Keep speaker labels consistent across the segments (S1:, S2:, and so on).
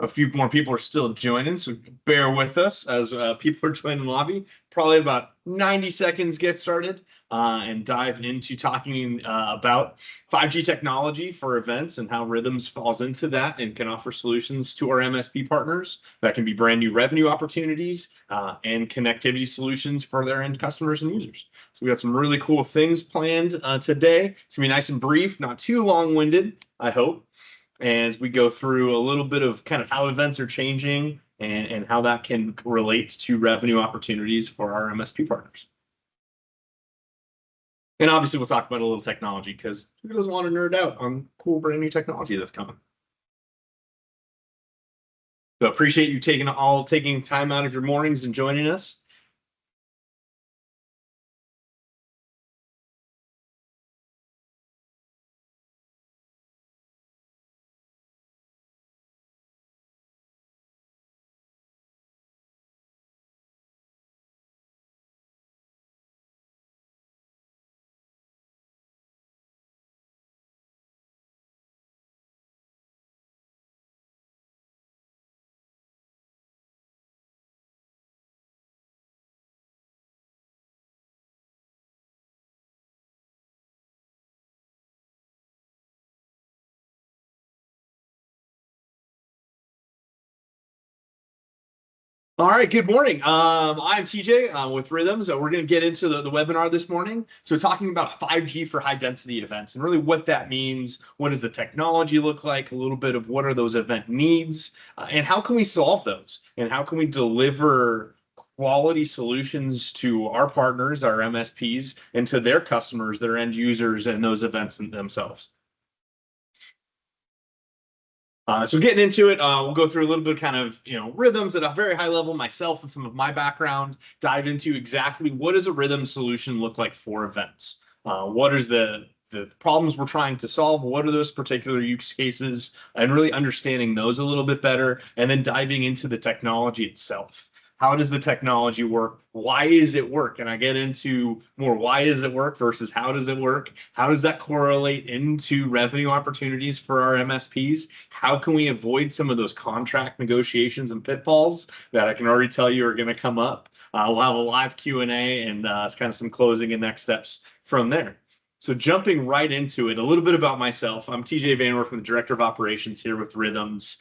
S1: A few more people are still joining, so bear with us as people are joining the lobby. Probably about 90 seconds get started and dive into talking about 5G technology for events and how RYTHMz falls into that and can offer solutions to our MSP partners that can be brand new revenue opportunities and connectivity solutions for their end customers and users. So we got some really cool things planned today. It's gonna be nice and brief, not too long-winded, I hope, as we go through a little bit of kind of how events are changing and how that can relate to revenue opportunities for our MSP partners. And obviously, we'll talk about a little technology because who doesn't want to nerd out on cool brand new technology that's coming? So appreciate you taking time out of your mornings and joining us. All right, good morning. I'm TJ with RYTHMz. We're going to get into the webinar this morning. So talking about 5G for high density events and really what that means. What does the technology look like? A little bit of what are those event needs and how can we solve those? And how can we deliver quality solutions to our partners, our MSPs, and to their customers, their end users, and those events themselves? So getting into it, we'll go through a little bit of kind of, RYTHMz at a very high level myself and some of my background, dive into exactly what does a RYTHM solution look like for events? What is the problems we're trying to solve? What are those particular use cases? And really understanding those a little bit better, and then diving into the technology itself. How does the technology work? Why is it work? And I get into more why does it work versus how does it work? How does that correlate into revenue opportunities for our MSPs? How can we avoid some of those contract negotiations and pitfalls that I can already tell you are going to come up? We'll have a live Q&A and kind of some closing and next steps from there. So jumping right into it, a little bit about myself. I'm TJ Van Werf, I'm the Director of Operations here with RYTHMz.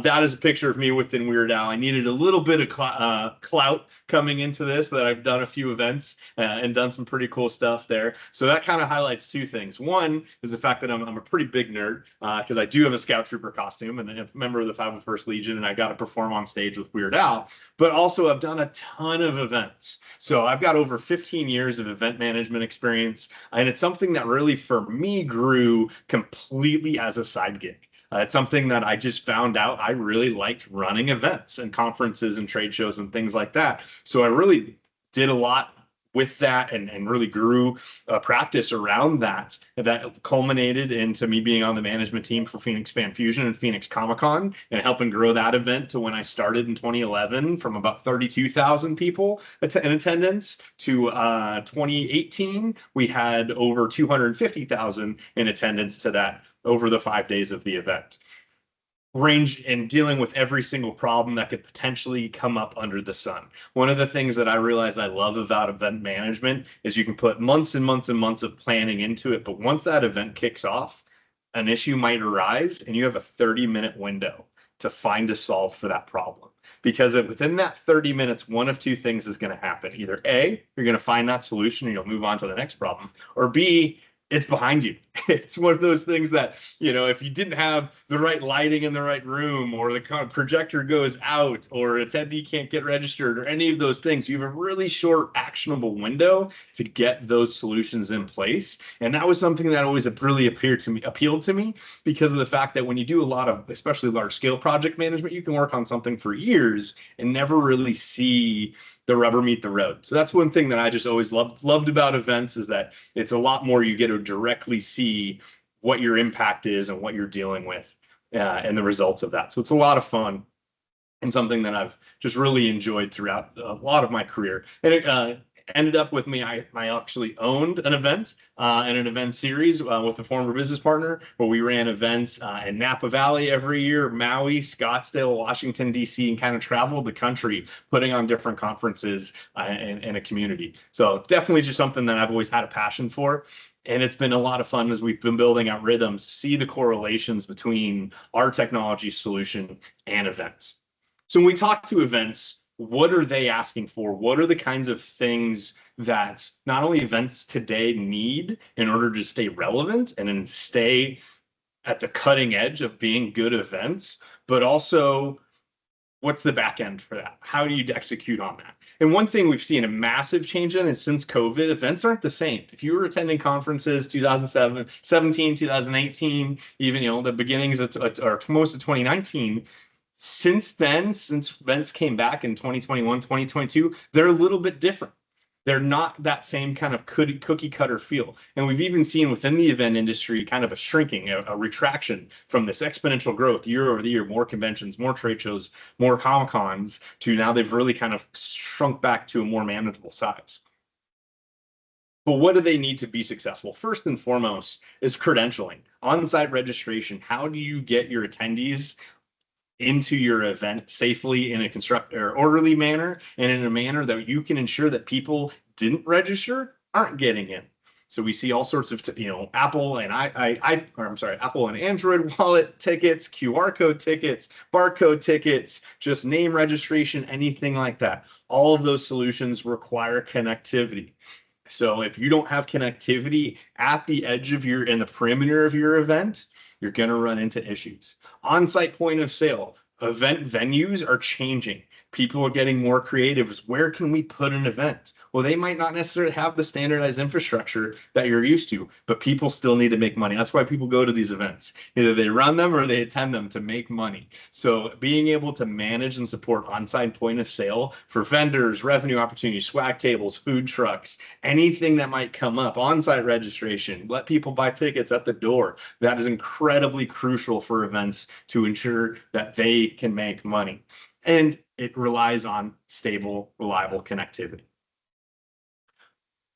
S1: That is a picture of me within Weird Al. I needed a little bit of clout coming into this, that I've done a few events and done some pretty cool stuff there. So that kind of highlights two things. One is the fact that I'm a pretty big nerd because I do have a Scout Trooper costume and a member of the 501st Legion, and I got to perform on stage with Weird Al. But also I've done a ton of events. So I've got over 15 years of event management experience, and it's something that really for me grew completely as a side gig. It's something that I just found out I really liked running events and conferences and trade shows and things like that. So I really did a lot with that and really grew a practice around that. That culminated into me being on the management team for Phoenix Fan Fusion and Phoenix Comic Con and helping grow that event to when I started in 2011 from about 32,000 people in attendance to 2018, we had over 250,000 in attendance to that over the 5 days of the event. Range and dealing with every single problem that could potentially come up under the sun. One of the things that I realized I love about event management is you can put months and months and months of planning into it, but once that event kicks off, an issue might arise and you have a 30-minute window to find a solve for that problem. Because within that 30 minutes, one of two things is going to happen. Either A, you're going to find that solution and you'll move on to the next problem, or B, it's behind you. It's one of those things that, if you didn't have the right lighting in the right room, or the kind of projector goes out, or it's empty, you can't get registered, or any of those things, you have a really short actionable window to get those solutions in place. And that was something that always really appealed to me because of the fact that when you do a lot of, especially large scale project management, you can work on something for years and never really see the rubber meet the road. So that's one thing that I just always loved about events, is that it's a lot more you get to directly see what your impact is and what you're dealing with and the results of that. So it's a lot of fun and something that I've just really enjoyed throughout a lot of my career. And Ended up with me, I actually owned an event and an event series with a former business partner where we ran events in Napa Valley every year, Maui, Scottsdale, Washington, D.C., and kind of traveled the country putting on different conferences in a community. So definitely just something that I've always had a passion for. And it's been a lot of fun as we've been building out RYTHMz to see the correlations between our technology solution and events. So when we talk to events, what are they asking for? What are the kinds of things that not only events today need in order to stay relevant and stay at the cutting edge of being good events, but also what's the back end for that? How do you execute on that? And one thing we've seen a massive change in is since COVID, events aren't the same. If you were attending conferences 2017, 2018, even the beginnings of or most of 2019, since then, since events came back in 2021, 2022, they're a little bit different. They're not that same kind of cookie cutter feel. And we've even seen within the event industry kind of a shrinking, a retraction from this exponential growth year over the year, more conventions, more trade shows, more Comic-Cons, to now they've really kind of shrunk back to a more manageable size. But what do they need to be successful? First and foremost is credentialing, on-site registration. How do you get your attendees into your event safely in a constructed or orderly manner, and in a manner that you can ensure that people didn't register aren't getting in? So we see all sorts of Apple and Apple and Android wallet tickets, QR code tickets, barcode tickets, just name registration, anything like that. All of those solutions require connectivity. So if you don't have connectivity at the edge of in the perimeter of your event, you're going to run into issues. On-site point of sale, event venues are changing. People are getting more creative. Where can we put an event? Well, they might not necessarily have the standardized infrastructure that you're used to, but people still need to make money. That's why people go to these events. Either they run them or they attend them to make money. So being able to manage and support on-site point of sale for vendors, revenue opportunities, swag tables, food trucks, anything that might come up, on-site registration, let people buy tickets at the door. That is incredibly crucial for events to ensure that they can make money. And it relies on stable, reliable connectivity.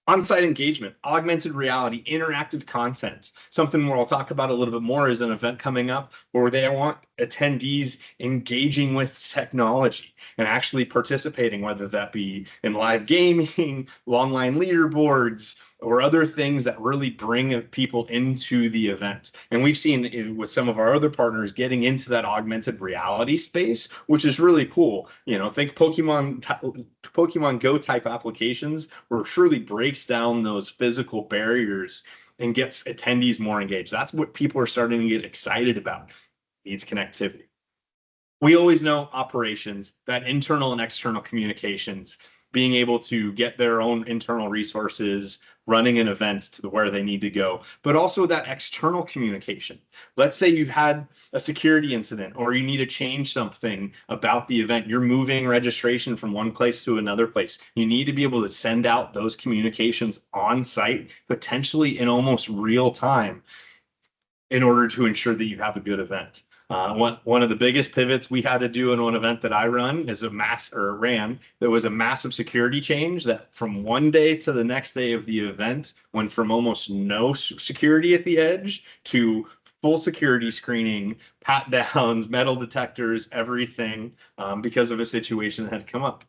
S1: On-site engagement, augmented reality, interactive content. Something where I'll talk about a little bit more is an event coming up where they want attendees engaging with technology and actually participating, whether that be in live gaming, online leaderboards, or other things that really bring people into the event. And we've seen with some of our other partners getting into that augmented reality space, which is really cool. Think Pokemon Go type applications where it surely breaks down those physical barriers and gets attendees more engaged. That's what people are starting to get excited about. Needs connectivity. We always know operations, that internal and external communications, being able to get their own internal resources, running an event to where they need to go, but also that external communication. Let's say you've had a security incident or you need to change something about the event. You're moving registration from one place to another place. You need to be able to send out those communications on site, potentially in almost real time, in order to ensure that you have a good event. One of the biggest pivots we had to do in one event that I ran there was a massive security change that from one day to the next day of the event went from almost no security at the edge to full security screening, pat downs, metal detectors, everything, because of a situation that had come up.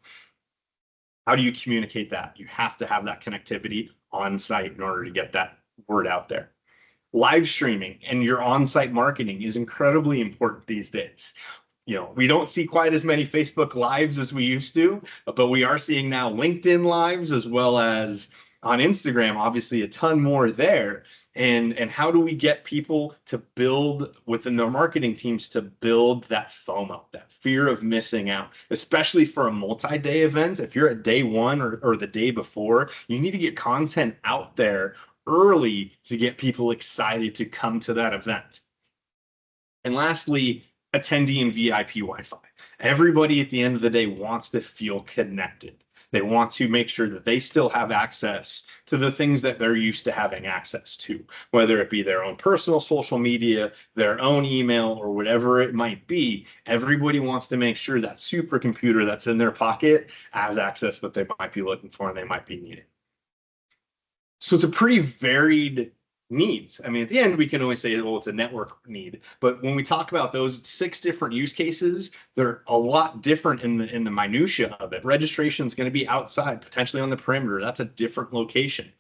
S1: How do you communicate that? You have to have that connectivity on site in order to get that word out there. Live streaming and your on-site marketing is incredibly important these days. We don't see quite as many Facebook Lives as we used to, but we are seeing now LinkedIn Lives as well as on Instagram, obviously a ton more there. And how do we get people to build within their marketing teams to build that FOMO, that fear of missing out, especially for a multi-day event? If you're at day one or the day before, you need to get content out there early to get people excited to come to that event. And lastly, attendee and VIP Wi-Fi. Everybody at the end of the day wants to feel connected. They want to make sure that they still have access to the things that they're used to having access to, whether it be their own personal social media, their own email, or whatever it might be. Everybody wants to make sure that supercomputer that's in their pocket has access that they might be looking for and they might be needing. So it's a pretty varied needs. I mean, at the end, we can always say, well, it's a network need. But when we talk about those 6 different use cases, they're a lot different in the minutia of it. Registration is going to be outside, potentially on the perimeter. That's a different location.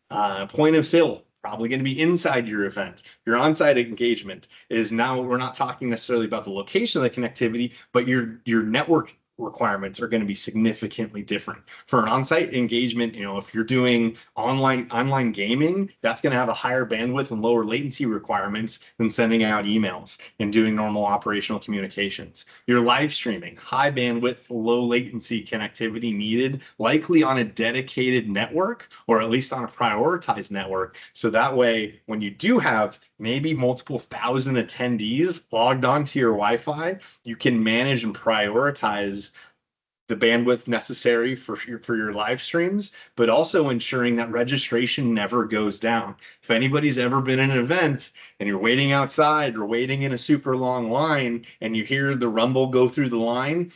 S1: Point of sale, probably going to be inside your event. Your on-site engagement is now, we're not talking necessarily about the location of the connectivity, but your network requirements are going to be significantly different. For an on-site engagement, if you're doing online gaming, that's going to have a higher bandwidth and lower latency requirements than sending out emails and doing normal operational communications. Your live streaming, high bandwidth, low latency connectivity needed, likely on a dedicated network or at least on a prioritized network. So that way, when you do have maybe multiple thousand attendees logged onto your Wi-Fi, you can manage and prioritize the bandwidth necessary for your live streams, but also ensuring that registration never goes down. If anybody's ever been in an event and you're waiting outside or waiting in a super long line and you hear the rumble go through the line,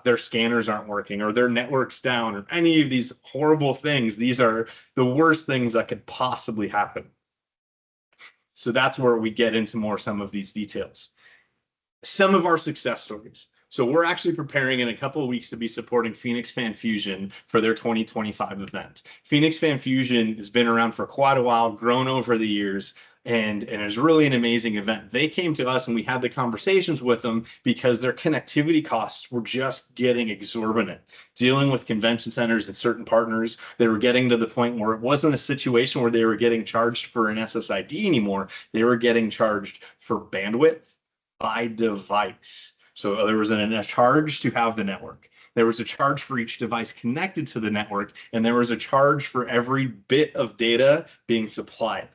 S1: their scanners aren't working or their network's down or any of these horrible things, these are the worst things that could possibly happen. So that's where we get into some of these details. Some of our success stories. So we're actually preparing in a couple of weeks to be supporting Phoenix Fan Fusion for their 2025 event. Phoenix Fan Fusion has been around for quite a while, grown over the years, and it's really an amazing event. They came to us and we had the conversations with them because their connectivity costs were just getting exorbitant. Dealing with convention centers and certain partners, they were getting to the point where it wasn't a situation where they were getting charged for an SSID anymore. They were getting charged for bandwidth by device. So there was a charge to have the network. There was a charge for each device connected to the network, and there was a charge for every bit of data being supplied.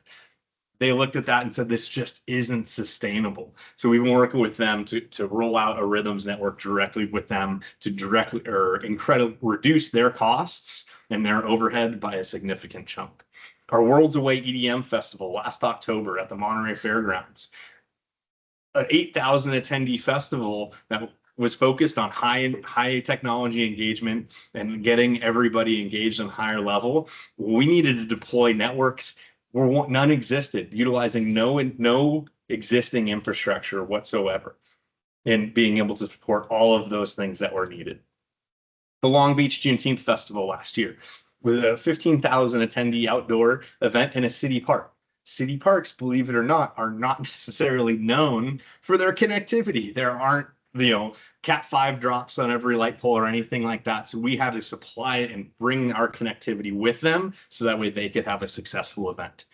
S1: They looked at that and said, this just isn't sustainable. So we've been working with them to roll out a RYTHMz network directly with them to reduce their costs and their overhead by a significant chunk. Our Worlds Away EDM Festival last October at the Monterey Fairgrounds, an 8,000 attendee festival that was focused on high technology engagement and getting everybody engaged on a higher level. We needed to deploy networks where none existed, utilizing no existing infrastructure whatsoever, and being able to support all of those things that were needed. The Long Beach Juneteenth Festival last year, with a 15,000 attendee outdoor event in a city park. City parks, believe it or not, are not necessarily known for their connectivity. There aren't, Cat 5 drops on every light pole or anything like that. So we had to supply it and bring our connectivity with them so that way they could have a successful event.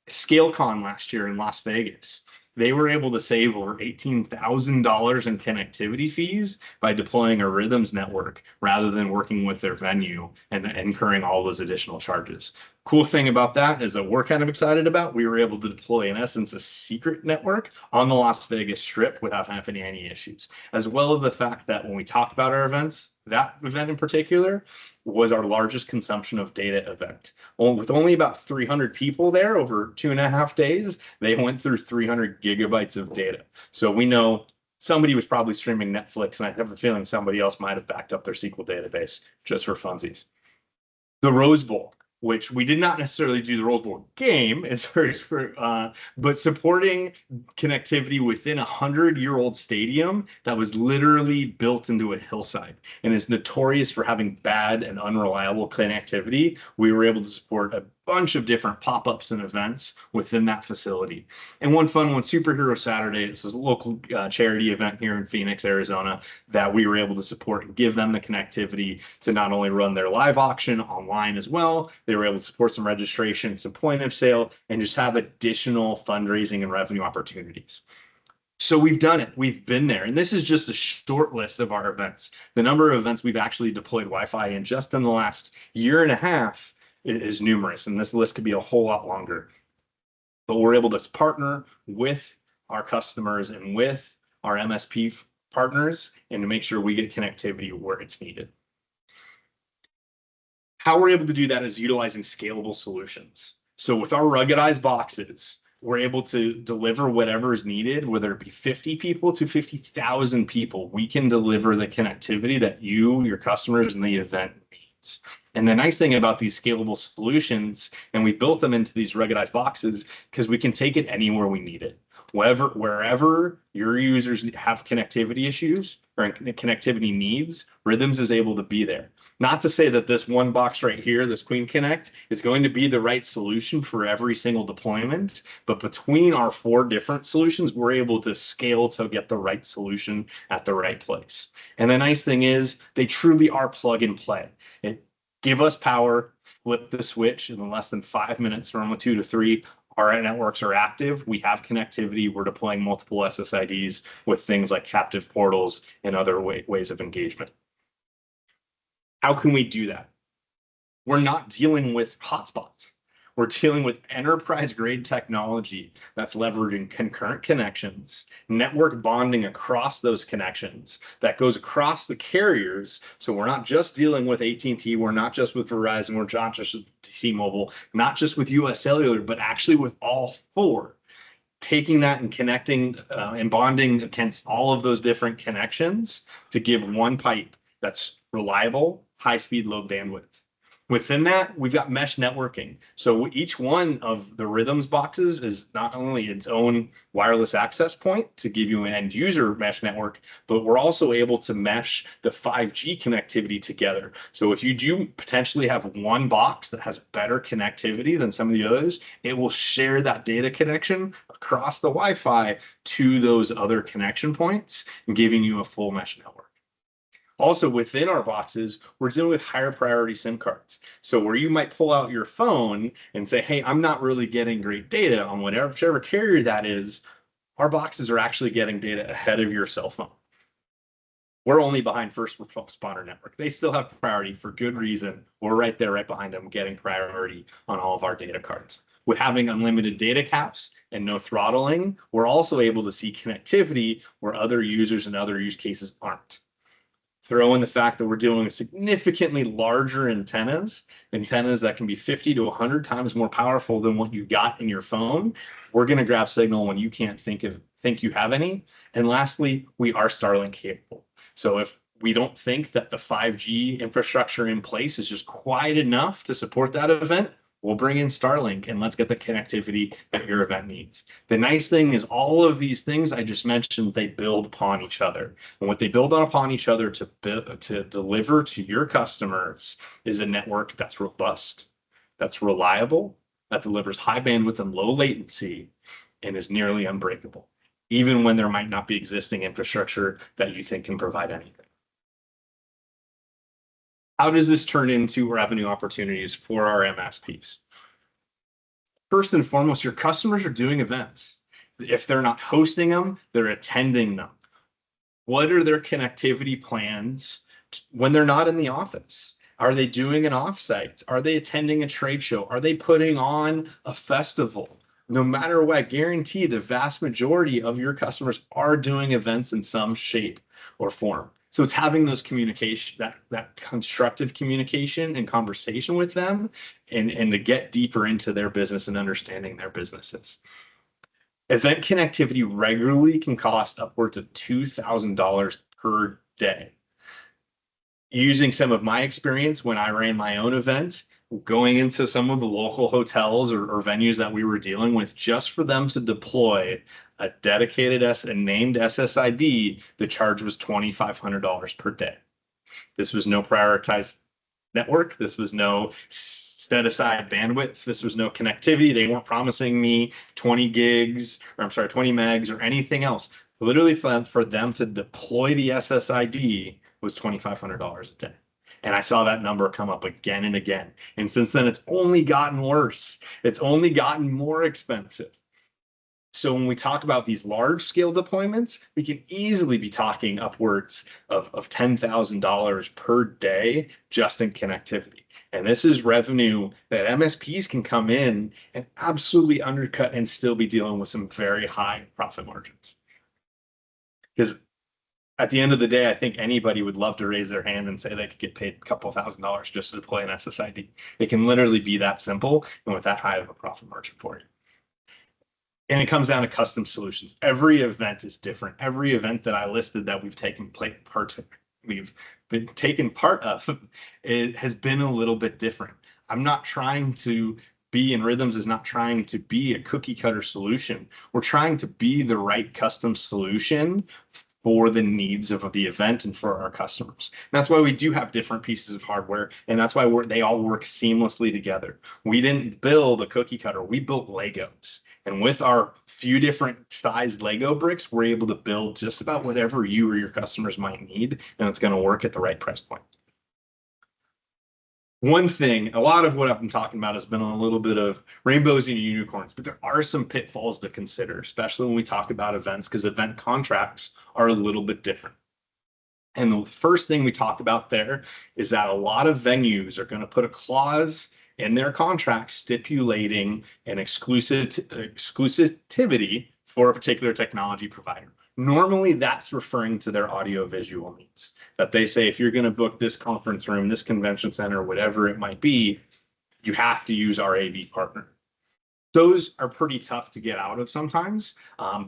S1: ScaleCon last year in Las Vegas, they were able to save over $18,000 in connectivity fees by deploying a RYTHMz network rather than working with their venue and incurring all those additional charges. Cool thing about that is that we're kind of excited about, we were able to deploy, in essence, a secret network on the Las Vegas Strip without having any issues, as well as the fact that when we talk about our events, that event in particular was our largest consumption of data event. With only about 300 people there over 2.5 days, they went through 300 gigabytes of data. So we know somebody was probably streaming Netflix, and I have a feeling somebody else might have backed up their SQL database just for funsies. The Rose Bowl, which we did not necessarily do the Rose Bowl game, but supporting connectivity within a 100-year-old stadium that was literally built into a hillside and is notorious for having bad and unreliable connectivity. We were able to support a bunch of different pop-ups and events within that facility. And one fun one, Superhero Saturday, it's a local charity event here in Phoenix, Arizona, that we were able to support and give them the connectivity to not only run their live auction online as well, they were able to support some registration, some point of sale, and just have additional fundraising and revenue opportunities. So we've done it. We've been there. And this is just a short list of our events. The number of events we've actually deployed Wi-Fi in just in the last 1.5 years is numerous, and this list could be a whole lot longer. But we're able to partner with our customers and with our MSP partners and to make sure we get connectivity where it's needed. How we're able to do that is utilizing scalable solutions. So with our ruggedized boxes, we're able to deliver whatever is needed, whether it be 50 people to 50,000 people. We can deliver the connectivity that you, your customers, and the event needs. And the nice thing about these scalable solutions, and we built them into these ruggedized boxes, because we can take it anywhere we need it. Wherever your users have connectivity issues or connectivity needs, RYTHMz is able to be there. Not to say that this one box right here, this Queen Connect, is going to be the right solution for every single deployment, but between our 4 different solutions, we're able to scale to get the right solution at the right place. And the nice thing is they truly are plug and play. Give us power, flip the switch in less than 5 minutes from 2 to 3. Our networks are active. We have connectivity. We're deploying multiple SSIDs with things like captive portals and other ways of engagement. How can we do that? We're not dealing with hotspots. We're dealing with enterprise-grade technology that's leveraging concurrent connections, network bonding across those connections that goes across the carriers. So we're not just dealing with AT&T, we're not just with Verizon, we're not just with T-Mobile, not just with US Cellular, but actually with all 4. Taking that and connecting and bonding against all of those different connections to give one pipe that's reliable, high speed, low bandwidth. Within that, we've got mesh networking. So each one of the RYTHMz boxes is not only its own wireless access point to give you an end user mesh network, but we're also able to mesh the 5G connectivity together. So if you do potentially have one box that has better connectivity than some of the others, it will share that data connection across the Wi-Fi to those other connection points and giving you a full mesh network. Also, within our boxes, we're dealing with higher priority SIM cards. So where you might pull out your phone and say, hey, I'm not really getting great data on whichever carrier that is, our boxes are actually getting data ahead of your cell phone. We're only behind first responder network. They still have priority for good reason. We're right there, right behind them, getting priority on all of our data cards. With having unlimited data caps and no throttling, we're also able to see connectivity where other users and other use cases aren't. Throw in the fact that we're dealing with significantly larger antennas that can be 50 to 100 times more powerful than what you got in your phone. We're going to grab signal when you can't think you have any. And lastly, we are Starlink capable. So if we don't think that the 5G infrastructure in place is just quite enough to support that event, we'll bring in Starlink and let's get the connectivity that your event needs. The nice thing is all of these things I just mentioned, they build upon each other. And what they build upon each other to deliver to your customers is a network that's robust, that's reliable, that delivers high bandwidth and low latency, and is nearly unbreakable, even when there might not be existing infrastructure that you think can provide anything. How does this turn into revenue opportunities for our MSPs? First and foremost, your customers are doing events. If they're not hosting them, they're attending them. What are their connectivity plans when they're not in the office? Are they doing an offsite? Are they attending a trade show? Are they putting on a festival? No matter what, I guarantee the vast majority of your customers are doing events in some shape or form. So it's having those communication, that constructive communication and conversation with them and to get deeper into their business and understanding their businesses. Event connectivity regularly can cost upwards of $2,000 per day. Using some of my experience when I ran my own event, going into some of the local hotels or venues that we were dealing with, just for them to deploy a dedicated and named SSID, the charge was $2,500 per day. This was no prioritized network. This was no set aside bandwidth. This was no connectivity. They weren't promising me 20 megs or anything else. Literally for them to deploy the SSID was $2,500 a day. And I saw that number come up again and again. And since then, it's only gotten worse. It's only gotten more expensive. So when we talk about these large scale deployments, we can easily be talking upwards of $10,000 per day just in connectivity. And this is revenue that MSPs can come in and absolutely undercut and still be dealing with some very high profit margins. Because at the end of the day, I think anybody would love to raise their hand and say they could get paid a couple $1,000s just to deploy an SSID. It can literally be that simple and with that high of a profit margin for you. And it comes down to custom solutions. Every event is different. Every event that I listed that we've taken part of, it has been a little bit different. I'm not trying to be, and RYTHMz is not trying to be a cookie cutter solution. We're trying to be the right custom solution for the needs of the event and for our customers. And that's why we do have different pieces of hardware, and that's why they all work seamlessly together. We didn't build a cookie cutter, we built Legos. And with our few different sized Lego bricks, we're able to build just about whatever you or your customers might need, and it's going to work at the right price point. One thing, a lot of what I've been talking about has been a little bit of rainbows and unicorns, but there are some pitfalls to consider, especially when we talk about events, because event contracts are a little bit different. And the first thing we talk about there is that a lot of venues are going to put a clause in their contract stipulating an exclusivity for a particular technology provider. Normally, that's referring to their audio-visual needs. That they say, if you're going to book this conference room, this convention center, whatever it might be, you have to use our AV partner. Those are pretty tough to get out of sometimes.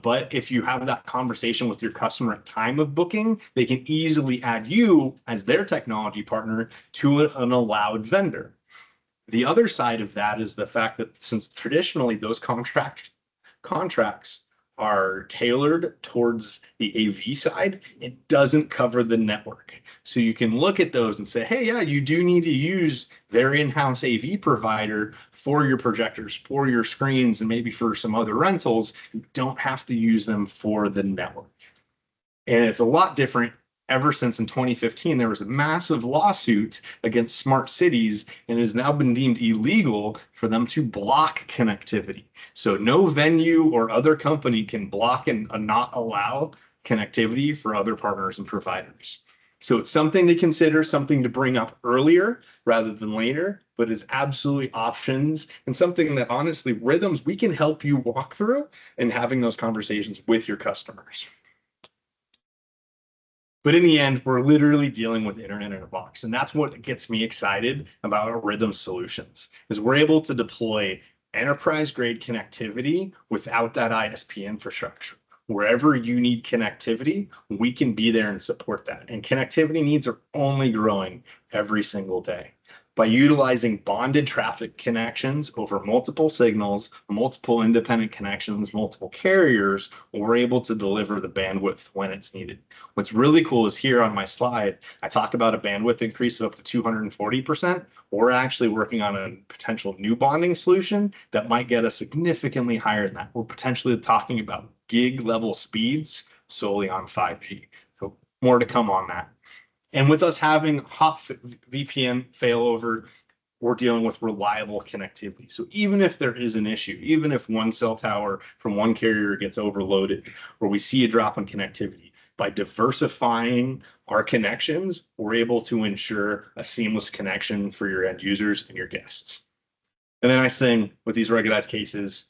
S1: But if you have that conversation with your customer at time of booking, they can easily add you as their technology partner to an allowed vendor. The other side of that is the fact that since traditionally those contracts are tailored towards the AV side, it doesn't cover the network. So you can look at those and say, hey, yeah, you do need to use their in-house AV provider for your projectors, for your screens, and maybe for some other rentals. You don't have to use them for the network. And it's a lot different. Ever since in 2015, there was a massive lawsuit against smart cities, and it has now been deemed illegal for them to block connectivity. So no venue or other company can block and not allow connectivity for other partners and providers. So it's something to consider, something to bring up earlier rather than later, but it's absolutely options and something that honestly, RYTHMz, we can help you walk through and having those conversations with your customers. But in the end, we're literally dealing with internet in a box. And that's what gets me excited about our RYTHMz solutions, is we're able to deploy enterprise-grade connectivity without that ISP infrastructure. Wherever you need connectivity, we can be there and support that. And connectivity needs are only growing every single day. By utilizing bonded traffic connections over multiple signals, multiple independent connections, multiple carriers, we're able to deliver the bandwidth when it's needed. What's really cool is here on my slide, I talk about a bandwidth increase of up to 240%. We're actually working on a potential new bonding solution that might get us significantly higher than that. We're potentially talking about gig level speeds solely on 5G. So more to come on that. And with us having hot VPN failover, we're dealing with reliable connectivity. So even if there is an issue, even if one cell tower from one carrier gets overloaded, or we see a drop in connectivity, by diversifying our connections, we're able to ensure a seamless connection for your end users and your guests. And the nice thing with these ruggedized cases,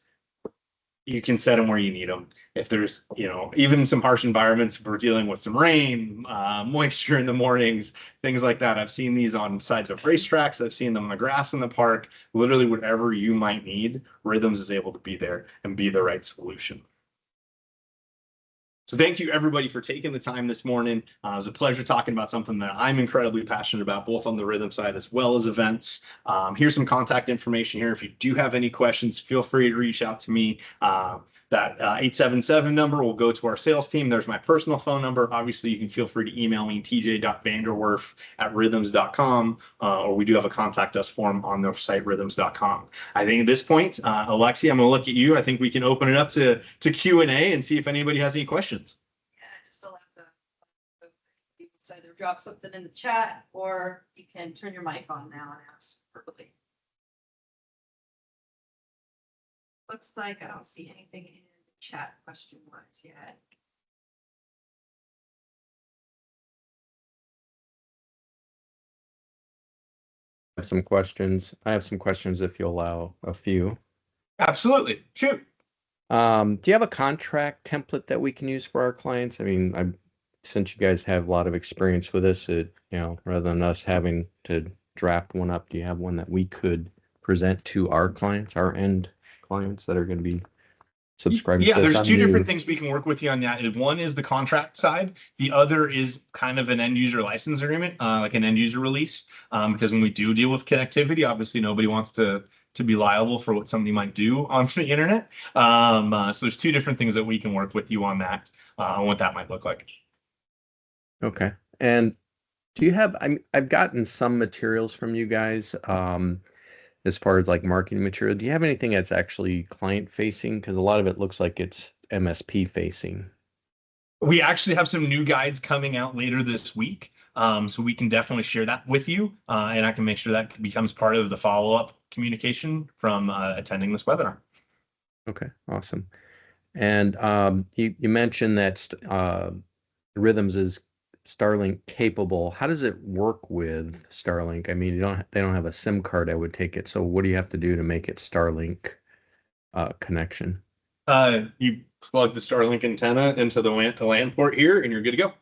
S1: you can set them where you need them. If there's, even some harsh environments, we're dealing with some rain, moisture in the mornings, things like that. I've seen these on sides of racetracks. I've seen them on the grass in the park. Literally whatever you might need, RYTHMz is able to be there and be the right solution. So thank you everybody for taking the time this morning. It was a pleasure talking about something that I'm incredibly passionate about, both on the RYTHMz side as well as events. Here's some contact information here. If you do have any questions, feel free to reach out to me. That 877 number will go to our sales team. There's my personal phone number. Obviously, you can feel free to email me, tj.vanderwerf@rythmz.com, or we do have a contact us form on the site, rythmz.com. I think at this point, Alexi, I'm going to look at you. I think we can open it up to Q&A and see if anybody has any questions.
S2: Yeah, just still have you can either drop something in the chat, or you can turn your mic on now and ask verbally. Looks like I don't see anything in the chat question-wise yet.
S3: I have some questions. I have some questions if you allow a few.
S1: Absolutely. Shoot.
S3: Do you have a contract template that we can use for our clients? I mean, since you guys have a lot of experience with this, rather than us having to draft one up, do you have one that we could present to our clients, our end clients that are going to be subscribing
S1: Yeah,
S3: to this?
S1: there's
S3: I'm
S1: two different
S3: new.
S1: things we can work with you on that. One is the contract side. The other is kind of an end user license agreement, like an end user release. Because when we do deal with connectivity, obviously nobody wants to be liable for what somebody might do on the internet. So there's two different things that we can work with you on that, on what that might look like.
S3: Okay. And do you have, I've gotten some materials from you guys, as far as like marketing material. Do you have anything that's actually client facing? Because a lot of it looks like it's MSP facing.
S1: We actually have some new guides coming out later this week. So we can definitely share that with you. And I can make sure that becomes part of the follow-up communication from attending this webinar.
S3: Okay, awesome. And you mentioned that RYTHMz is Starlink capable. How does it work with Starlink? I mean, they don't have a SIM card, I would take it. So what do you have to do to make it Starlink connection?
S1: You plug the Starlink antenna into the LAN port here, and you're good to go.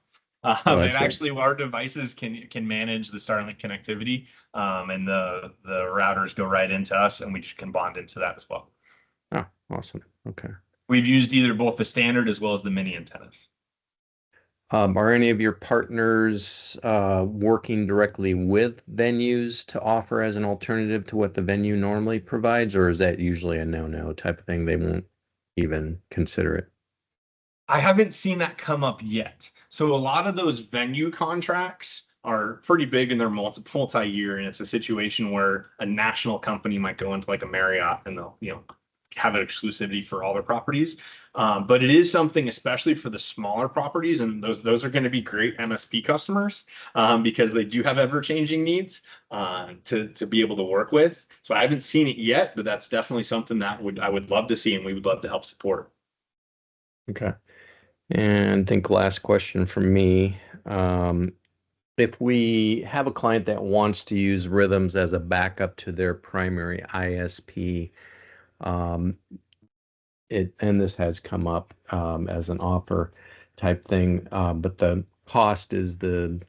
S3: Oh,
S1: And
S3: that's it.
S1: actually, our devices can manage the Starlink connectivity, and the routers go right into us, and we just can bond into that as well.
S3: Oh, awesome. Okay.
S1: We've used either both the standard as well as the mini antennas.
S3: Are any of your partners working directly with venues to offer as an alternative to what the venue normally provides, or is that usually a no-no type of thing? They won't even consider it.
S1: I haven't seen that come up yet. So a lot of those venue contracts are pretty big and they're multi-year, and it's a situation where a national company might go into like a Marriott and they'll, have an exclusivity for all their properties. But it is something, especially for the smaller properties, and those are going to be great MSP customers, because they do have ever-changing needs to be able to work with. So I haven't seen it yet, but that's definitely something that I would love to see, and we would love to help support.
S3: Okay. And I think last question from me. If we have a client that wants to use RYTHMz as a backup to their primary ISP, and this has come up as an offer type thing, but the cost is the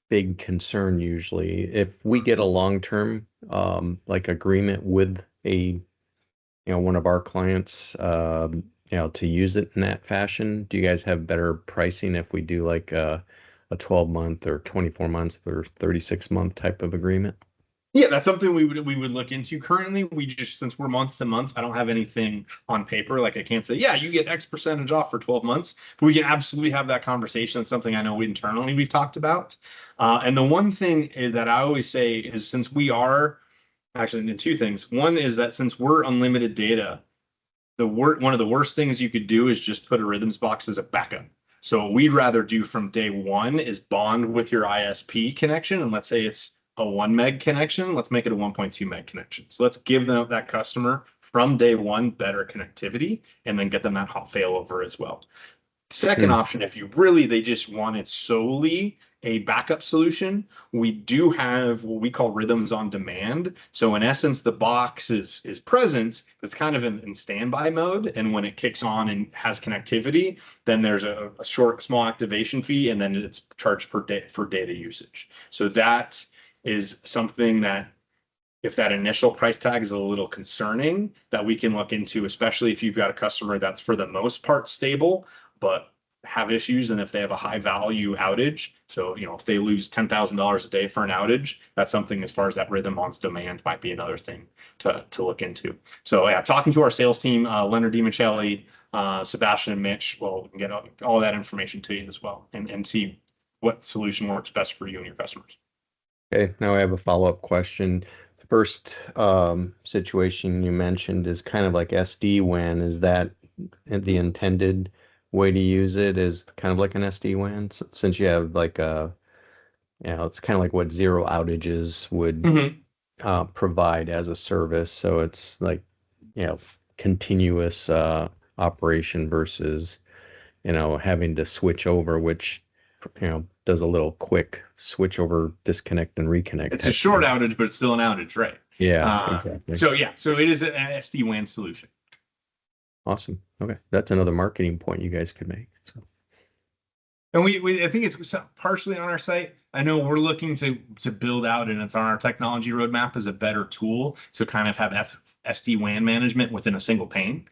S3: big concern usually. If we get a long-term like agreement with one of our clients, to use it in that fashion, do you guys have better pricing if we do like a 12-month or 24 months or 36-month type of agreement?
S1: Yeah, that's something we would look into. Currently, we just, since we're month to month, I don't have anything on paper. Like I can't say, yeah, you get X percentage off for 12 months, but we can absolutely have that conversation. It's something I know internally we've talked about. And the one thing that I always say is, since we are actually in two things. One is that since we're unlimited data, one of the worst things you could do is just put a RYTHMz box as a backup. So what we'd rather do from day one is bond with your ISP connection. And let's say it's a 1 meg connection. Let's make it a 1.2 meg connection. So let's give that customer from day one better connectivity, and then get them that hot failover as well. Second option, if they just wanted solely a backup solution, we do have what we call RYTHMz on demand. So in essence, the box is present, it's kind of in standby mode. And when it kicks on and has connectivity, then there's a small activation fee, and then it's charged per day for data usage. So that is something that, if that initial price tag is a little concerning, that we can look into, especially if you've got a customer that's for the most part stable, but have issues, and if they have a high value outage. So, if they lose $10,000 a day for an outage, that's something, as far as that RYTHMz on demand, might be another thing to look into. So yeah, talking to our sales team, Leonard DiMichele, Sebastian and Mitch, will get all that information to you as well, and see what solution works best for you and your customers.
S3: Okay, now I have a follow-up question. The first situation you mentioned is kind of like SD-WAN. Is that the intended way to use it, is kind of like an SD-WAN, since you have like it's kind of like what zero outages would provide as a service. So it's like, continuous operation versus, having to switch over, which, does a little quick switch over, disconnect and reconnect.
S1: It's a short outage, but it's still an outage, right?
S3: Yeah, exactly.
S1: So it is an SD-WAN solution.
S3: Awesome. Okay, that's another marketing point you guys could make. So.
S1: And I think it's partially on our site. I know we're looking to build out, and it's on our technology roadmap as a better tool to kind of have SD-WAN management within a single pane.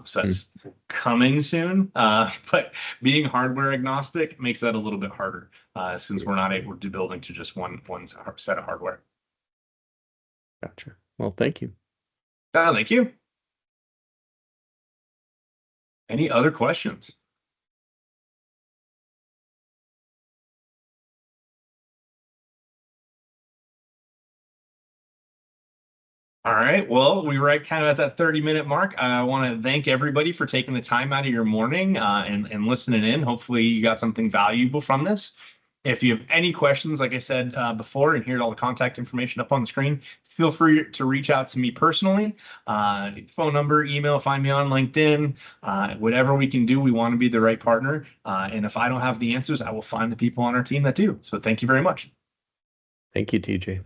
S1: So that's coming soon. But being hardware agnostic makes that a little bit harder since we're not able to build into just one set of hardware.
S3: Gotcha. Well, thank you.
S1: Thank you. Any other questions? All right. Well, we were kind of at that 30-minute mark. I want to thank everybody for taking the time out of your morning and listening in. Hopefully you got something valuable from this. If you have any questions, like I said before, and here's all the contact information up on the screen, feel free to reach out to me personally. Phone number, email, find me on LinkedIn. Whatever we can do, we want to be the right partner. And if I don't have the answers, I will find the people on our team that do. So thank you very much.
S3: Thank you, TJ.